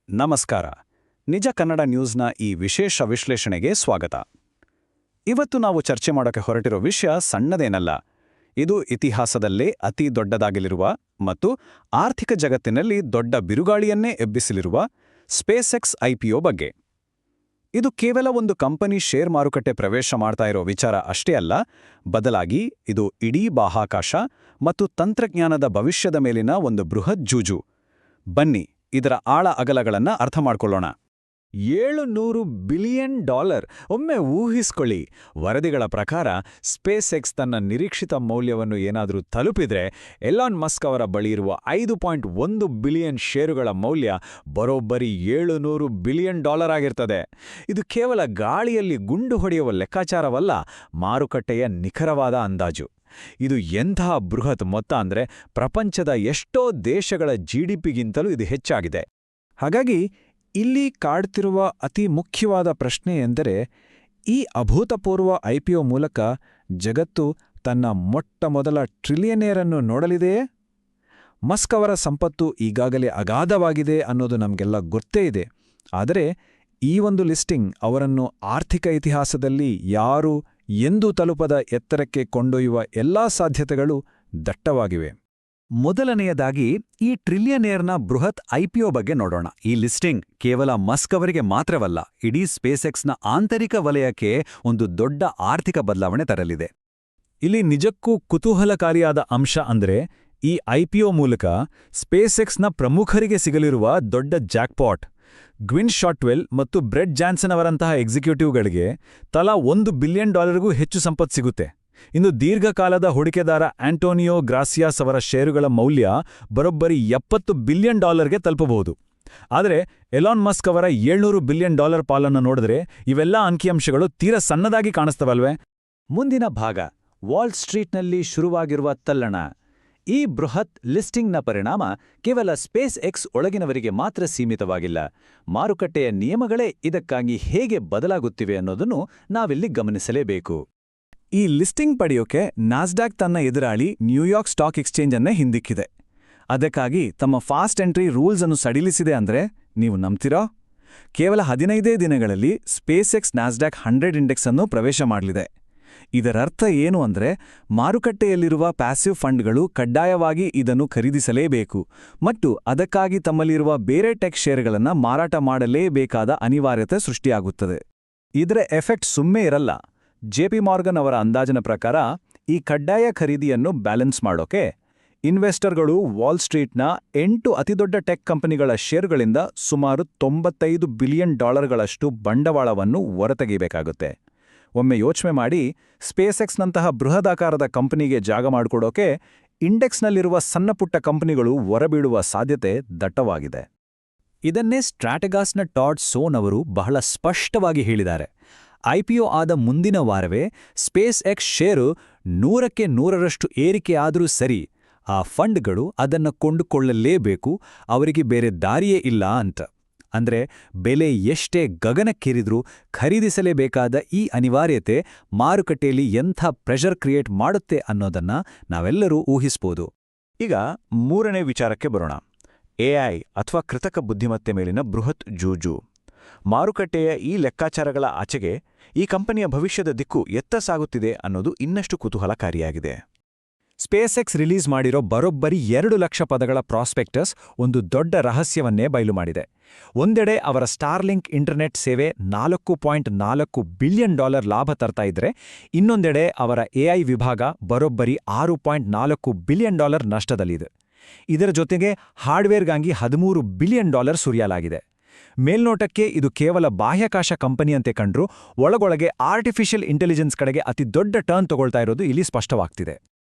ನಮಸ್ಕಾರ. ನಿಜ ಕನ್ನಡ ನ್ಯೂಸ್ನ ಈ ವಿಶೇಷ ವಿಶ್ಲೇಷಣೆಗೆ ಸ್ವಾಗತ. ಇವತ್ತು ನಾವು ಚರ್ಚೆ ಮಾಡೋಕೆ ಹೊರಟಿರೋ ವಿಷಯ ಸಣ್ಣದೇನಲ್ಲ. ಇದು ಇತಿಹಾಸದಲ್ಲೇ ಅತಿ ದೊಡ್ಡದಾಗಲಿರುವ ಮತ್ತು ಆರ್ಥಿಕ ಜಗತ್ತಿನಲ್ಲಿ ದೊಡ್ಡ ಬಿರುಗಾಳಿಯನ್ನೇ ಎಬ್ಬಿಸಲಿರುವ ಸ್ಪೇಸ್ಎಕ್ಸ್ IPO ಬಗ್ಗೆ. ಇದು ಕೇವಲ ಒಂದು ಕಂಪನಿ ಶೇರ್ ಮಾರುಕಟ್ಟೆ ಪ್ರವೇಶ ಮಾಡ್ತಾ ಇರೋ ವಿಚಾರ ಅಷ್ಟೇ ಅಲ್ಲ, ಬದಲಾಗಿ ಇದು ಇಡೀ ಬಾಹ್ಯಾಕಾಶ ಮತ್ತು ತಂತ್ರಜ್ಞಾನದ ಭವಿಷ್ಯದ ಮೇಲಿನ ಒಂದು ಬೃಹತ್ ಜೂಜು. ಬನ್ನಿ ಇದರ ಆಳ ಅಗಲಗಳನ್ನು ಅರ್ಥ ಮಾಡ್ಕೊಳ್ಳೋಣ. $700 ಬಿಲಿಯನ್. ಒಮ್ಮೆ ಊಹಿಸ್ಕೊಳ್ಳಿ. ವರದಿಗಳ ಪ್ರಕಾರ ಸ್ಪೇಸ್ಎಕ್ಸ್ ತನ್ನ ನಿರೀಕ್ಷಿತ ಮೌಲ್ಯವನ್ನು ಏನಾದರೂ ತಲುಪಿದ್ರೆ ಎಲಾನ್ ಮಸ್ಕ್ ಅವರ ಬಳಿ ಇರುವ $5.1 ಬಿಲಿಯನ್ ಷೇರುಗಳ ಮೌಲ್ಯ ಬರೋಬ್ಬರಿ $700 ಬಿಲಿಯನ್ ಆಗಿರ್ತದೆ. ಇದು ಕೇವಲ ಗಾಳಿಯಲ್ಲಿ ಗುಂಡು ಹೊಡೆಯುವ ಲೆಕ್ಕಾಚಾರವಲ್ಲ, ಮಾರುಕಟ್ಟೆಯ ನಿಖರವಾದ ಅಂದಾಜು. ಇದು ಎಂತಹ ಬೃಹತ್ ಮೊತ್ತ ಅಂದ್ರೆ ಪ್ರಪಂಚದ ಎಷ್ಟೋ ದೇಶಗಳ GDPಗಿಂತಲೂ ಇದು ಹೆಚ್ಚಾಗಿದೆ. ಹಾಗಾಗಿ ಇಲ್ಲಿ ಕಾಡ್ತಿರುವ ಅತಿ ಮುಖ್ಯವಾದ ಪ್ರಶ್ನೆ ಎಂದರೆ, ಈ ಅಭೂತಪೂರ್ವ IPO ಮೂಲಕ ಜಗತ್ತು ತನ್ನ ಮೊಟ್ಟಮೊದಲ ಟ್ರಿಲಿಯನೇರನ್ನು ನೋಡಲಿದೆಯೇ? ಮಸ್ಕ್ ಅವರ ಸಂಪತ್ತು ಈಗಾಗಲೇ ಅಗಾಧವಾಗಿದೆ ಅನ್ನೋದು ನಮಗೆಲ್ಲ ಗೊತ್ತೇ ಇದೆ. ಆದರೆ ಈ ಒಂದು ಲಿಸ್ಟಿಂಗ್ ಅವರನ್ನು ಆರ್ಥಿಕ ಇತಿಹಾಸದಲ್ಲಿ ಯಾರೂ ಎಂದೂ ತಲುಪದ ಎತ್ತರಕ್ಕೆ ಕೊಂಡೊಯ್ಯುವ ಎಲ್ಲಾ ಸಾಧ್ಯತೆಗಳು ದಟ್ಟವಾಗಿವೆ. ಮೊದಲನೆಯದಾಗಿ ಈ ಟ್ರಿಲಿಯನೇರ್ನ ಬೃಹತ್ IPO ಬಗ್ಗೆ ನೋಡೋಣ. ಈ ಲಿಸ್ಟಿಂಗ್ ಕೇವಲ ಮಸ್ಕ್ ಅವರಿಗೆ ಮಾತ್ರವಲ್ಲ, ಇಡೀ ಸ್ಪೇಸ್ಎಕ್ಸ್ನ ಆಂತರಿಕ ವಲಯಕ್ಕೆ ಒಂದು ದೊಡ್ಡ ಆರ್ಥಿಕ ಬದಲಾವಣೆ ತರಲಿದೆ. ಇಲ್ಲಿ ನಿಜಕ್ಕೂ ಕುತೂಹಲಕಾರಿಯಾದ ಅಂಶ ಅಂದ್ರೆ, ಈ IPO ಮೂಲಕ ಸ್ಪೇಸ್ಎಕ್ಸ್ನ ಪ್ರಮುಖರಿಗೆ ಸಿಗಲಿರುವ ದೊಡ್ಡ ಜಾಕ್ಪಾಟ್. ಗ್ವಿನ್ ಶಾಟ್ವೆಲ್ ಮತ್ತು ಬ್ರೆಡ್ ಜಾನ್ಸನ್ ಅವರಂತಹ ಎಕ್ಸಿಕ್ಯೂಟಿವ್ಗಳಿಗೆ ತಲಾ $1 ಬಿಲಿಯನ್ ಹೆಚ್ಚು ಸಂಪತ್ತು ಸಿಗುತ್ತೆ. ಇನ್ನು ದೀರ್ಘಕಾಲದ ಹೂಡಿಕೆದಾರ ಆಂಟೋನಿಯೋ ಗ್ರಾಸಿಯಾಸ್ ಅವರ ಷೇರುಗಳ ಮೌಲ್ಯ ಬರೋಬ್ಬರಿ $70 ಬಿಲಿಯನ್ ತಲುಪಬಹುದು. ಆದರೆ ಎಲಾನ್ ಮಸ್ಕ್ ಅವರ $700 ಬಿಲಿಯನ್ ಪಾಲನ್ನು ನೋಡಿದ್ರೆ ಇವೆಲ್ಲ ಅಂಕಿಅಂಶಗಳು ತೀರಾ ಸಣ್ಣದಾಗಿ ಕಾಣಿಸ್ತವಲ್ವೇ? ಮುಂದಿನ ಭಾಗ, ವಾಲ್ ಸ್ಟ್ರೀಟ್ನಲ್ಲಿ ಶುರುವಾಗಿರುವ ತಲ್ಲಣ. ಈ ಬೃಹತ್ ಲಿಸ್ಟಿಂಗ್ನ ಪರಿಣಾಮ ಕೇವಲ ಸ್ಪೇಸ್ಎಕ್ಸ್ ಒಳಗಿನವರಿಗೆ ಮಾತ್ರ ಸೀಮಿತವಾಗಿಲ್ಲ. ಮಾರುಕಟ್ಟೆಯ ನಿಯಮಗಳೇ ಇದಕ್ಕಾಗಿ ಹೇಗೆ ಬದಲಾಗುತ್ತಿವೆ ಅನ್ನೋದನ್ನು ನಾವಿಲ್ಲಿ ಗಮನಿಸಲೇಬೇಕು. ಈ ಲಿಸ್ಟಿಂಗ್ ಪಡೆಯೋಕೆ ನಾಸ್ಡ್ಯಾಕ್ ತನ್ನ ಎದುರಾಳಿ ನ್ಯೂಯಾರ್ಕ್ ಸ್ಟಾಕ್ ಎಕ್ಸ್ಚೇಂಜ್ ಅನ್ನೇ ಹಿಂದಿಕ್ಕಿದೆ. ಅದಕ್ಕಾಗಿ ತಮ್ಮ ಫಾಸ್ಟ್ ಎಂಟ್ರಿ ರೂಲ್ಸ್ ಅನ್ನು ಸಡಿಲಿಸಿದೆ ಅಂದ್ರೆ ನೀವು ನಂಬ್ತಿರೋ? ಕೇವಲ 15 ದಿನಗಳಲ್ಲಿ ಸ್ಪೇಸ್ಎಕ್ಸ್ ನಾಸ್ಡ್ಯಾಕ್ 100 ಇಂಡೆಕ್ಸ್ ಅನ್ನು ಪ್ರವೇಶ ಮಾಡಲಿದೆ. ಇದರರ್ಥ ಏನು ಅಂದ್ರೆ, ಮಾರುಕಟ್ಟೆಯಲ್ಲಿರುವ ಪ್ಯಾಸಿವ್ ಫಂಡ್ಗಳು ಕಡ್ಡಾಯವಾಗಿ ಇದನ್ನು ಖರೀದಿಸಲೇಬೇಕು ಮತ್ತು ಅದಕ್ಕಾಗಿ ತಮ್ಮಲ್ಲಿರುವ ಬೇರೆ ಟೆಕ್ ಷೇರುಗಳನ್ನು ಮಾರಾಟ ಮಾಡಲೇಬೇಕಾದ ಅನಿವಾರ್ಯತೆ ಸೃಷ್ಟಿಯಾಗುತ್ತದೆ. ಇದರ ಎಫೆಕ್ಟ್ ಸುಮ್ಮನೆ ಇರಲ್ಲ. JP ಮಾರ್ಗನ್ ಅವರ ಅಂದಾಜಿನ ಪ್ರಕಾರ ಈ ಕಡ್ಡಾಯ ಖರೀದಿಯನ್ನು ಬ್ಯಾಲೆನ್ಸ್ ಮಾಡೋಕೆ ಇನ್ವೆಸ್ಟರ್ಗಳು ವಾಲ್ ಸ್ಟ್ರೀಟ್ನ 8 ಅತಿದೊಡ್ಡ ಟೆಕ್ ಕಂಪನಿಗಳ ಷೇರುಗಳಿಂದ ಸುಮಾರು $95 ಬಿಲಿಯನ್ ಬಂಡವಾಳವನ್ನು ಹೊರತೆಗೆಯಬೇಕಾಗುತ್ತೆ. ಒಮ್ಮೆ ಯೋಚನೆ ಮಾಡಿ, ಸ್ಪೇಸ್ಎಕ್ಸ್ನಂತಹ ಬೃಹದಾಕಾರದ ಕಂಪನಿಗೆ ಜಾಗ ಮಾಡಿಕೊಡೋಕೆ ಇಂಡೆಕ್ಸ್ನಲ್ಲಿರುವ ಸಣ್ಣಪುಟ್ಟ ಕಂಪನಿಗಳು ಹೊರಬೀಳುವ ಸಾಧ್ಯತೆ ದಟ್ಟವಾಗಿದೆ. ಇದನ್ನೇ ಸ್ಟ್ರಾಟಗಾಸ್ನ ಟಾಡ್ ಸೋನ್ ಅವರು ಬಹಳ ಸ್ಪಷ್ಟವಾಗಿ ಹೇಳಿದ್ದಾರೆ. IPO ಆದ ಮುಂದಿನ ವಾರವೇ ಸ್ಪೇಸ್ಎಕ್ಸ್ ಷೇರು 100ಕ್ಕೆ 100ರಷ್ಟು ಏರಿಕೆಯಾದರೂ ಸರಿ, ಆ ಫಂಡ್ಗಳು ಅದನ್ನು ಕೊಂಡುಕೊಳ್ಳಲೇಬೇಕು, ಅವರಿಗೆ ಬೇರೆ ದಾರಿಯೇ ಇಲ್ಲ ಅಂತ. ಅಂದ್ರೆ ಬೆಲೆ ಎಷ್ಟೇ ಗಗನಕ್ಕೇರಿದ್ರೂ ಖರೀದಿಸಲೇಬೇಕಾದ ಈ ಅನಿವಾರ್ಯತೆ ಮಾರುಕಟ್ಟೆಯಲ್ಲಿ ಎಂಥ ಪ್ರೆಷರ್ ಕ್ರಿಯೇಟ್ ಮಾಡುತ್ತೆ ಅನ್ನೋದನ್ನ ನಾವೆಲ್ಲರೂ ಊಹಿಸ್ಬೋದು. ಈಗ ಮೂರನೇ ವಿಚಾರಕ್ಕೆ ಬರೋಣ. AI ಅಥವಾ ಕೃತಕ ಬುದ್ಧಿಮತ್ತೆ ಮೇಲಿನ ಬೃಹತ್ ಜೂಜು. ಮಾರುಕಟ್ಟೆಯ ಈ ಲೆಕ್ಕಾಚಾರಗಳ ಆಚೆಗೆ ಈ ಕಂಪನಿಯ ಭವಿಷ್ಯದ ದಿಕ್ಕು ಎತ್ತ ಸಾಗುತ್ತಿದೆ ಅನ್ನೋದು ಇನ್ನಷ್ಟು ಕುತೂಹಲಕಾರಿಯಾಗಿದೆ. ಸ್ಪೇಸ್ಎಕ್ಸ್ ರಿಲೀಸ್ ಮಾಡಿರೋ ಬರೋಬ್ಬರಿ 2 ಲಕ್ಷ ಪದಗಳ ಪ್ರಾಸ್ಪೆಕ್ಟಸ್ ಒಂದು ದೊಡ್ಡ ರಹಸ್ಯವನ್ನೇ ಬಯಲು ಮಾಡಿದೆ. ಒಂದೆಡೆ ಅವರ ಸ್ಟಾರ್ಲಿಂಕ್ ಇಂಟರ್ನೆಟ್ ಸೇವೆ $4.4 ಬಿಲಿಯನ್ ಲಾಭ ತರ್ತಾ ಇದ್ರೆ, ಇನ್ನೊಂದೆಡೆ ಅವರ AI ವಿಭಾಗ ಬರೋಬ್ಬರಿ $6.4 ಬಿಲಿಯನ್ ನಷ್ಟದಲ್ಲಿದೆ. ಇದರ ಜೊತೆಗೆ ಹಾರ್ಡ್ವೇರ್ಗಾಗಿ $13 ಬಿಲಿಯನ್ ಸುರಿಯಲಾಗಿದೆ. ಮೇಲ್ನೋಟಕ್ಕೆ ಇದು ಕೇವಲ ಬಾಹ್ಯಾಕಾಶ ಕಂಪನಿಯಂತೆ ಕಂಡ್ರೂ ಒಳಗೊಳಗೆ ಆರ್ಟಿಫಿಷಿಯಲ್ ಇಂಟೆಲಿಜೆನ್ಸ್ ಕಡೆಗೆ ಅತಿ ದೊಡ್ಡ ಟರ್ನ್ ತಗೊಳ್ತಾ ಇರೋದು ಇಲ್ಲಿ ಸ್ಪಷ್ಟವಾಗ್ತಿದೆ.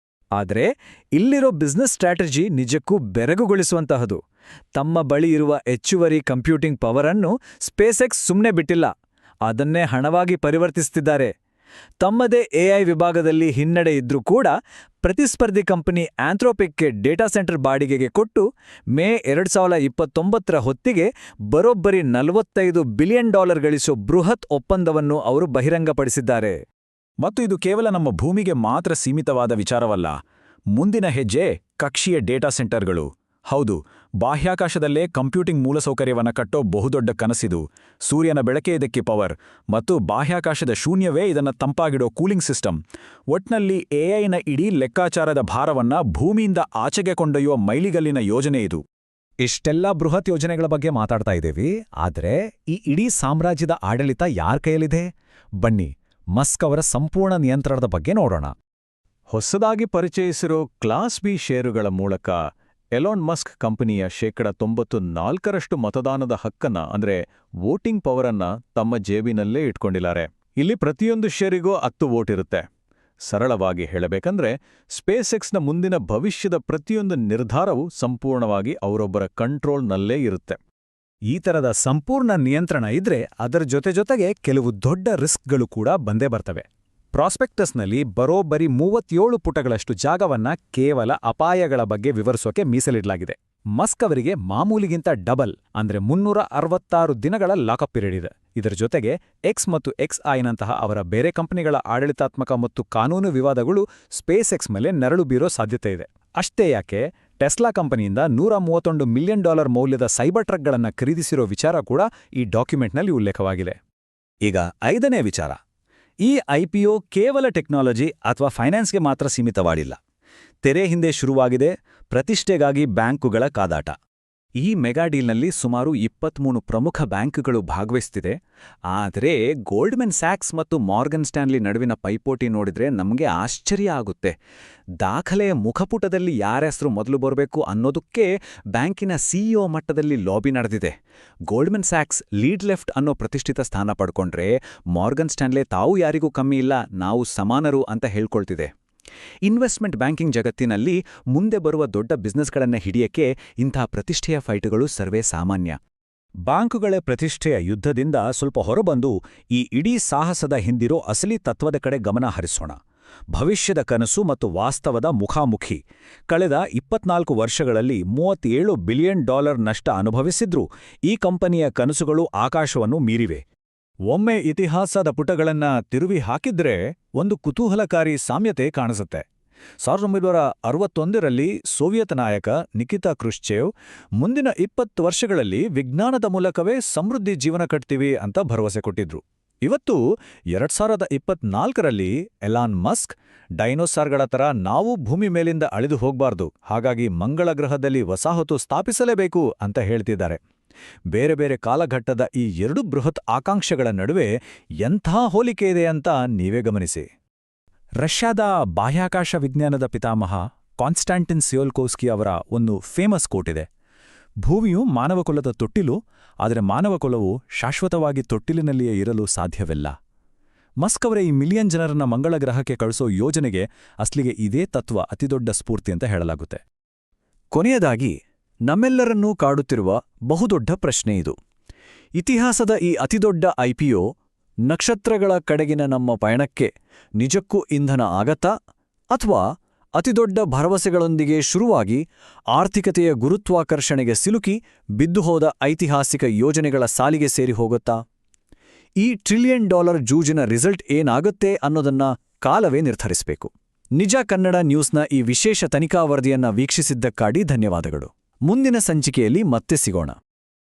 ಆದರೆ ಇಲ್ಲಿರೋ ಬಿಸ್ನೆಸ್ ಸ್ಟ್ರಾಟಜಿ ನಿಜಕ್ಕೂ ಬೆರಗುಗೊಳಿಸುವಂತಹದು. ತಮ್ಮ ಬಳಿ ಇರುವ ಹೆಚ್ಚುವರಿ ಕಂಪ್ಯೂಟಿಂಗ್ ಪವರ್ ಅನ್ನು ಸ್ಪೇಸ್ಎಕ್ಸ್ ಸುಮ್ಮನೆ ಬಿಟ್ಟಿಲ್ಲ, ಅದನ್ನೇ ಹಣವಾಗಿ ಪರಿವರ್ತಿಸುತ್ತಿದ್ದಾರೆ. ತಮ್ಮದೇ AI ವಿಭಾಗದಲ್ಲಿ ಹಿನ್ನಡೆ ಇದ್ರೂ ಕೂಡ ಪ್ರತಿಸ್ಪರ್ಧಿ ಕಂಪನಿ ಆಂಥ್ರೋಪಿಕ್ಗೆ ಡೇಟಾ ಸೆಂಟರ್ ಬಾಡಿಗೆಗೆ ಕೊಟ್ಟು ಮೇ 2029ರ ಹೊತ್ತಿಗೆ ಬರೋಬ್ಬರಿ $45 ಬಿಲಿಯನ್ ಗಳಿಸೋ ಬೃಹತ್ ಒಪ್ಪಂದವನ್ನು ಅವರು ಬಹಿರಂಗಪಡಿಸಿದ್ದಾರೆ. ಮತ್ತು ಇದು ಕೇವಲ ನಮ್ಮ ಭೂಮಿಗೆ ಮಾತ್ರ ಸೀಮಿತವಾದ ವಿಚಾರವಲ್ಲ. ಮುಂದಿನ ಹೆಜ್ಜೆ ಕಕ್ಷೀಯ ಡೇಟಾ ಸೆಂಟರ್ಗಳು. ಹೌದು, ಬಾಹ್ಯಾಕಾಶದಲ್ಲೇ ಕಂಪ್ಯೂಟಿಂಗ್ ಮೂಲಸೌಕರ್ಯವನ್ನು ಕಟ್ಟೋ ಬಹುದೊಡ್ಡ ಕನಸಿದು. ಸೂರ್ಯನ ಬೆಳಕೇ ಇದಕ್ಕೆ ಪವರ್, ಮತ್ತು ಬಾಹ್ಯಾಕಾಶದ ಶೂನ್ಯವೇ ಇದನ್ನು ತಂಪಾಗಿಡೋ ಕೂಲಿಂಗ್ ಸಿಸ್ಟಮ್. ಒಟ್ನಲ್ಲಿ ಎಐನ ಇಡೀ ಲೆಕ್ಕಾಚಾರದ ಭಾರವನ್ನ ಭೂಮಿಯಿಂದ ಆಚೆಗೆ ಕೊಂಡೊಯ್ಯುವ ಮೈಲಿಗಲ್ಲಿನ ಯೋಜನೆ ಇದು. ಇಷ್ಟೆಲ್ಲ ಬೃಹತ್ ಯೋಜನೆಗಳ ಬಗ್ಗೆ ಮಾತಾಡ್ತಾ ಇದ್ದೀವಿ, ಆದರೆ ಈ ಇಡೀ ಸಾಮ್ರಾಜ್ಯದ ಆಡಳಿತ ಯಾರ ಕೈಯಲ್ಲಿದೆ? ಬನ್ನಿ, ಮಸ್ಕ್ ಅವರ ಸಂಪೂರ್ಣ ನಿಯಂತ್ರಣದ ಬಗ್ಗೆ ನೋಡೋಣ. ಹೊಸದಾಗಿ ಪರಿಚಯಿಸಿರೋ ಕ್ಲಾಸ್ ಬಿ ಷೇರುಗಳ ಮೂಲಕ ಎಲಾನ್ ಮಸ್ಕ್ ಕಂಪನಿಯ 94% ಮತದಾನದ ಹಕ್ಕನ್ನ ಅಂದ್ರೆ ವೋಟಿಂಗ್ ಪವರನ್ನ ತಮ್ಮ ಜೇಬಿನಲ್ಲೇ ಇಟ್ಕೊಂಡಿದ್ದಾರೆ. ಇಲ್ಲಿ ಪ್ರತಿಯೊಂದು ಷೇರಿಗೂ 10 ವೋಟ್ ಇರುತ್ತೆ. ಸರಳವಾಗಿ ಹೇಳಬೇಕಂದ್ರೆ ಸ್ಪೇಸ್ ಎಕ್ಸ್ನ ಮುಂದಿನ ಭವಿಷ್ಯದ ಪ್ರತಿಯೊಂದು ನಿರ್ಧಾರವೂ ಸಂಪೂರ್ಣವಾಗಿ ಅವರೊಬ್ಬರ ಕಂಟ್ರೋಲ್ನಲ್ಲೇ ಇರುತ್ತೆ. ಈ ಥರದ ಸಂಪೂರ್ಣ ನಿಯಂತ್ರಣ ಇದ್ರೆ ಅದರ ಜೊತೆಗೆ ಕೆಲವು ದೊಡ್ಡ ರಿಸ್ಕ್ಗಳು ಕೂಡ ಬಂದೇ ಬರ್ತವೆ. ಪ್ರಾಸ್ಪೆಕ್ಟಸ್ನಲ್ಲಿ ಬರೋಬ್ಬರಿ 37 ಪುಟಗಳಷ್ಟು ಜಾಗವನ್ನ ಕೇವಲ ಅಪಾಯಗಳ ಬಗ್ಗೆ ವಿವರಿಸೋಕೆ ಮೀಸಲಿಡಲಾಗಿದೆ. ಮಸ್ಕ್ ಅವರಿಗೆ ಮಾಮೂಲಿಗಿಂತ ಡಬಲ್ ಅಂದ್ರೆ 366 ದಿನಗಳ ಲಾಕಪ್ ಪೀರಿಯಡ್ ಇದೆ. ಇದರ ಜೊತೆಗೆ ಎಕ್ಸ್ ಮತ್ತು XAIನಂತಹ ಅವರ ಬೇರೆ ಕಂಪನಿಗಳ ಆಡಳಿತಾತ್ಮಕ ಮತ್ತು ಕಾನೂನು ವಿವಾದಗಳು ಸ್ಪೇಸ್ ಎಕ್ಸ್ ಮೇಲೆ ನೆರಳು ಬೀರೋ ಸಾಧ್ಯತೆ ಇದೆ. ಅಷ್ಟೇ ಯಾಕೆ, ಟೆಸ್ಲಾ ಕಂಪನಿಯಿಂದ $131 ಮಿಲಿಯನ್ ಮೌಲ್ಯದ ಸೈಬರ್ ಟ್ರಕ್ಗಳನ್ನು ಖರೀದಿಸಿರೋ ವಿಚಾರ ಕೂಡ ಈ ಡಾಕ್ಯುಮೆಂಟ್ನಲ್ಲಿ ಉಲ್ಲೇಖವಾಗಿದೆ. ಈಗ 5ನೇ ವಿಚಾರ, ಈ IPO ಕೇವಲ ಟೆಕ್ನಾಲಜಿ ಅಥವಾ ಫೈನಾನ್ಸ್ಗೆ ಮಾತ್ರ ಸೀಮಿತವಾಗಿಲ್ಲ. ತೆರೆ ಹಿಂದೆ ಶುರುವಾಗಿದೆ ಪ್ರತಿಷ್ಠೆಗಾಗಿ ಬ್ಯಾಂಕುಗಳ ಕಾದಾಟ. ಈ ಮೆಗಾ ಡೀಲ್ನಲ್ಲಿ ಸುಮಾರು 23 ಪ್ರಮುಖ ಬ್ಯಾಂಕುಗಳು ಭಾಗವಹಿಸ್ತಿದೆ. ಆದರೆ ಗೋಲ್ಡ್ಮನ್ ಸ್ಯಾಕ್ಸ್ ಮತ್ತು ಮಾರ್ಗನ್ ಸ್ಟ್ಯಾನ್ಲಿ ನಡುವಿನ ಪೈಪೋಟಿ ನೋಡಿದ್ರೆ ನಮಗೆ ಆಶ್ಚರ್ಯ ಆಗುತ್ತೆ. ದಾಖಲೆಯ ಮುಖಪುಟದಲ್ಲಿ ಯಾರ ಹೆಸರು ಮೊದಲು ಬರಬೇಕು ಅನ್ನೋದಕ್ಕೆ ಬ್ಯಾಂಕಿನ CEO ಮಟ್ಟದಲ್ಲಿ ಲಾಬಿ ನಡೆದಿದೆ. ಗೋಲ್ಡ್ಮನ್ ಸ್ಯಾಕ್ಸ್ ಲೀಡ್ ಲೆಫ್ಟ್ ಅನ್ನೋ ಪ್ರತಿಷ್ಠಿತ ಸ್ಥಾನ ಪಡ್ಕೊಂಡ್ರೆ, ಮಾರ್ಗನ್ ಸ್ಟ್ಯಾನ್ಲೆ ತಾವು ಯಾರಿಗೂ ಕಮ್ಮಿ ಇಲ್ಲ, ನಾವು ಸಮಾನರು ಅಂತ ಹೇಳ್ಕೊಳ್ತಿದೆ. ಇನ್ವೆಸ್ಟ್ಮೆಂಟ್ ಬ್ಯಾಂಕಿಂಗ್ ಜಗತ್ತಿನಲ್ಲಿ ಮುಂದೆ ಬರುವ ದೊಡ್ಡ ಬಿಸ್ನೆಸ್ಗಳನ್ನ ಹಿಡಿಯಕ್ಕೆ ಇಂಥ ಪ್ರತಿಷ್ಠೆಯ ಫೈಟ್ಗಳು ಸರ್ವೇ ಸಾಮಾನ್ಯ. ಬ್ಯಾಂಕುಗಳ ಪ್ರತಿಷ್ಠೆಯ ಯುದ್ಧದಿಂದ ಸ್ವಲ್ಪ ಹೊರಬಂದು ಈ ಇಡೀ ಸಾಹಸದ ಹಿಂದಿರೋ ಅಸಲಿ ತತ್ವದ ಕಡೆ ಗಮನ ಹರಿಸೋಣ. ಭವಿಷ್ಯದ ಕನಸು ಮತ್ತು ವಾಸ್ತವದ ಮುಖಾಮುಖಿ. ಕಳೆದ 24 ವರ್ಷಗಳಲ್ಲಿ $37 ಬಿಲಿಯನ್ ನಷ್ಟ ಅನುಭವಿಸಿದ್ರೂ ಈ ಕಂಪನಿಯ ಕನಸುಗಳು ಆಕಾಶವನ್ನು ಮೀರಿವೆ. ಒಮ್ಮೆ ಇತಿಹಾಸದ ಪುಟಗಳನ್ನ ತಿರುವಿ ಹಾಕಿದ್ರೆ ಒಂದು ಕುತೂಹಲಕಾರಿ ಸಾಮ್ಯತೆ ಕಾಣಿಸುತ್ತೆ. 1961ರಲ್ಲಿ ಸೋವಿಯತ್ ನಾಯಕ ನಿಕಿತಾ ಕ್ರುಶ್ಚೇವ್ ಮುಂದಿನ 20 ವರ್ಷಗಳಲ್ಲಿ ವಿಜ್ಞಾನದ ಮೂಲಕವೇ ಸಮೃದ್ಧಿ ಜೀವನ ಕಟ್ತೀವಿ ಅಂತ ಭರವಸೆ ಕೊಟ್ಟಿದ್ರು. ಇವತ್ತು 2024ರಲ್ಲಿ ಎಲಾನ್ ಮಸ್ಕ್ ಡೈನೋಸಾರ್ಗಳ ಥರ ನಾವು ಭೂಮಿ ಮೇಲಿಂದ ಅಳಿದು ಹೋಗ್ಬಾರ್ದು, ಹಾಗಾಗಿ ಮಂಗಳ ಗ್ರಹದಲ್ಲಿ ವಸಾಹತು ಸ್ಥಾಪಿಸಲೇಬೇಕು ಅಂತ ಹೇಳ್ತಿದ್ದಾರೆ. ಬೇರೆ ಬೇರೆ ಕಾಲಘಟ್ಟದ ಈ 2 ಬೃಹತ್ ಆಕಾಂಕ್ಷೆಗಳ ನಡುವೆ ಎಂಥ ಹೋಲಿಕೆ ಇದೆ ಅಂತ ನೀವೇ ಗಮನಿಸಿ. ರಷ್ಯಾದ ಬಾಹ್ಯಾಕಾಶ ವಿಜ್ಞಾನದ ಪಿತಾಮಹ ಕಾನ್ಸ್ಟಾಂಟಿನ್ ಸಿಯೋಲ್ಕೋವ್ಸ್ಕಿ ಅವರ ಒಂದು ಫೇಮಸ್ ಕೋಟ್ ಇದೆ: ಭೂಮಿಯು ಮಾನವಕುಲದ ತೊಟ್ಟಿಲು, ಆದರೆ ಮಾನವಕುಲವು ಶಾಶ್ವತವಾಗಿ ತೊಟ್ಟಿಲಿನಲ್ಲಿಯೇ ಇರಲು ಸಾಧ್ಯವಿಲ್ಲ. ಮಸ್ಕ್ ಅವರ ಈ ಮಿಲಿಯನ್ ಜನರನ್ನ ಮಂಗಳ ಗ್ರಹಕ್ಕೆ ಕಳಿಸೋ ಯೋಜನೆಗೆ ಅಸ್ಲಿಗೆ ಇದೇ ತತ್ವ ಅತಿದೊಡ್ಡ ಸ್ಫೂರ್ತಿ ಅಂತ ಹೇಳಲಾಗುತ್ತೆ. ಕೊನೆಯದಾಗಿ ನಮ್ಮೆಲ್ಲರನ್ನೂ ಕಾಡುತ್ತಿರುವ ಬಹುದೊಡ್ಡ ಪ್ರಶ್ನೆ ಇದು: ಇತಿಹಾಸದ ಈ ಅತಿದೊಡ್ಡ IPO ನಕ್ಷತ್ರಗಳ ಕಡೆಗಿನ ನಮ್ಮ ಪಯಣಕ್ಕೆ ನಿಜಕ್ಕೂ ಇಂಧನ ಆಗತ್ತಾ, ಅಥವಾ ಅತಿದೊಡ್ಡ ಭರವಸೆಗಳೊಂದಿಗೆ ಶುರುವಾಗಿ ಆರ್ಥಿಕತೆಯ ಗುರುತ್ವಾಕರ್ಷಣೆಗೆ ಸಿಲುಕಿ ಬಿದ್ದುಹೋದ ಐತಿಹಾಸಿಕ ಯೋಜನೆಗಳ ಸಾಲಿಗೆ ಸೇರಿ ಹೋಗುತ್ತಾ? ಈ $1 ಟ್ರಿಲಿಯನ್ ಜೂಜಿನ ರಿಸಲ್ಟ್ ಏನಾಗುತ್ತೆ ಅನ್ನೋದನ್ನ ಕಾಲವೇ ನಿರ್ಧರಿಸಬೇಕು. ನಿಜ ಕನ್ನಡ ನ್ಯೂಸ್ನ ಈ ವಿಶೇಷ ತನಿಖಾ ವರದಿಯನ್ನ ವೀಕ್ಷಿಸಿದ್ದಕ್ಕಾಗಿ ಧನ್ಯವಾದಗಳು. ಮುಂದಿನ ಸಂಚಿಕೆಯಲ್ಲಿ ಮತ್ತೆ ಸಿಗೋಣ.